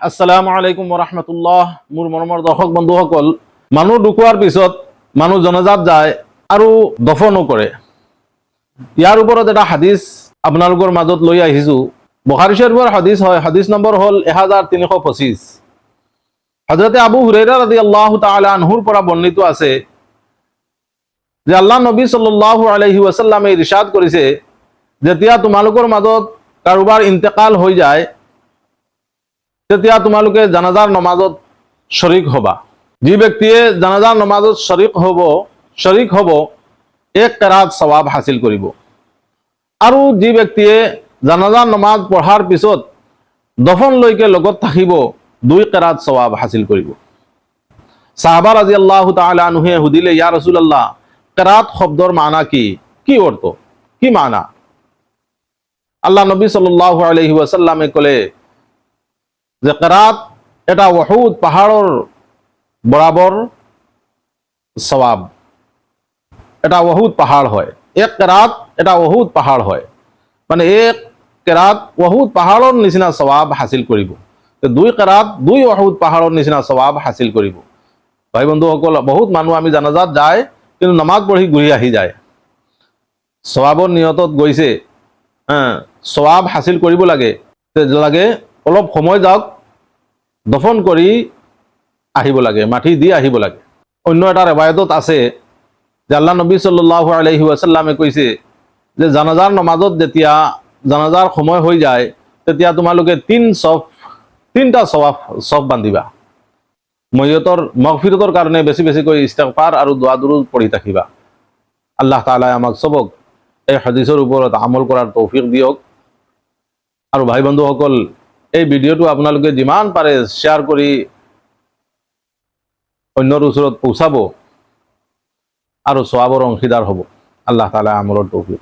আসসালামু আলাইকুম ওৰহমতুল্লাহ। মোৰ মৰমৰ দৰ্শক বন্ধুসকল, মানুহ ঢুকোৱাৰ পিছত মানুহ জনাজাত যায় আৰু দফনো কৰে। ইয়াৰ ওপৰত এটা হাদিছ আপোনালোকৰ মাজত লৈ আহিছোঁ। বুখাৰী শৰীফৰ হাদিছ হয়, হাদিছ নম্বৰ হ'ল 1325। হযৰতে আবু হুৰাইৰা ৰাদিয়াল্লাহু তাআলা আনহুৰ পৰা বৰ্ণিত আছে যে আল্লাহ নবী সাল্লাল্লাহু আলাইহি ওয়াসাল্লামে ইৰশাদ কৰিছে, যেতিয়া তোমালোকৰ মাজত কাৰোবাৰ ইন্তেকাল হৈ যায় তেতিয়া তোমালোকে জানাজাৰ নমাজত শৰিক হবা। যি ব্যক্তিয়ে জানাজাৰ নমাজত শৰিক হব এক কেৰাত সৱাব হাসিল কৰিব। আৰু যি ব্যক্তিয়ে জানাজাৰ নমাজ পঢ়াৰ পিছত দফনলৈকে লগত থাকিব দুই কেৰাত সৱাব হাসিল কৰিব। সাহাবা ৰাদিয়াল্লাহু তাআলা আনহুয়ে সুধিলে, ইয়া ৰাসূলুল্লাহ, কেৰাত শব্দৰ মানা কি? কি অৰ্থ, কি মানা? আল্লাহ নবী সাল্লাল্লাহু আলাইহি ওয়াসাল্লামে কলে যে কেরাত এটা ওহুদ পাহাড়ের বরাবর সওয়াব। এটা ওহুদ পাহাড় হয়, এক কেরাত এটা ওহুদ পাহাড় হয়, মানে এক কেরাত ওহুদ পাহাড়ের নিচিনা সওয়াব হাসিল করিব। দুই কেরাত দুই ওহুদ পাহাড়ের নিচিনা সওয়াব হাসিল করিব। ভাই বন্ধুসকল, বহুত মানুহ আমি জানাজাত যায় কিন্তু নামাজ পঢ়ি ঘূৰি আহি যায়। সওয়াবৰ নিয়তত গৈছে, সওয়াব হাসিল কৰিব লাগে, অলপ সময় যাওক, দফন কৰি আহিব লাগে, মাটি দি আহিব লাগে। অন্য এটা ৰেৱায়তত আছে যে আল্লাহ নবী সাল্লাল্লাহু আলাইহি ওয়াসাল্লামে কৈছে যে জানাজাৰ নমাজত যেতিয়া জানাজাৰ সময় হৈ যায় তেতিয়া তোমালোকে তিনটা সফ বান্ধিবা। ময়্যতৰ মাগফিৰতৰ কাৰণে বেছি বেছিকৈ ইস্তিগফাৰ আৰু দোয়া দুৰুদ পঢ়ি থাকিবা। আল্লাহ তাআলাই আমাক সবক এই হাদিছৰ ওপৰত আমল কৰাৰ তৌফিক দিয়ক। আৰু ভাই বন্ধুসকল, এই ভিডিঅ'টো আপোনালোকে যিমান পাৰে শ্বেয়াৰ কৰি অন্যৰ ওচৰত পৌঁছাব আৰু সওয়াবৰ অংশীদাৰ হ'ব। আল্লাহ তাআলা আমলৰ তৌফিক